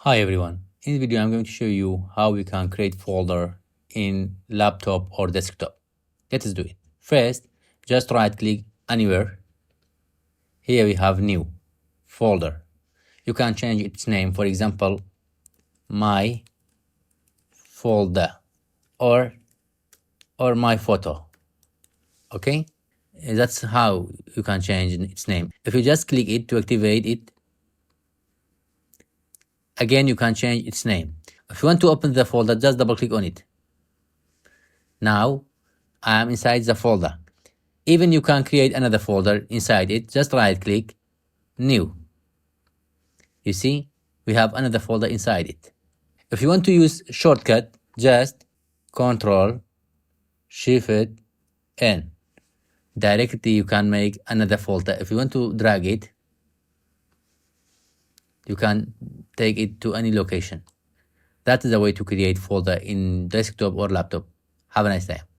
Hi everyone, in this video I'm going to show you how we can create folder in laptop or desktop. Let's do it. First, just right click anywhere. Here we have new folder. You can change its name, for example, my folder or my photo. Okay? That's how you can change its name. If you just click it to activate it, again you can change its name. If you want to open the folder, just double click on it. Now I am inside the folder. Even you can create another folder inside it. Just right click, new. You see, we have another folder inside it. If you want to use shortcut, just Control Shift N. Directly you can make another folder. If you want to drag it, you can take it to any location. That is the way to create folder in desktop or laptop. Have a nice day.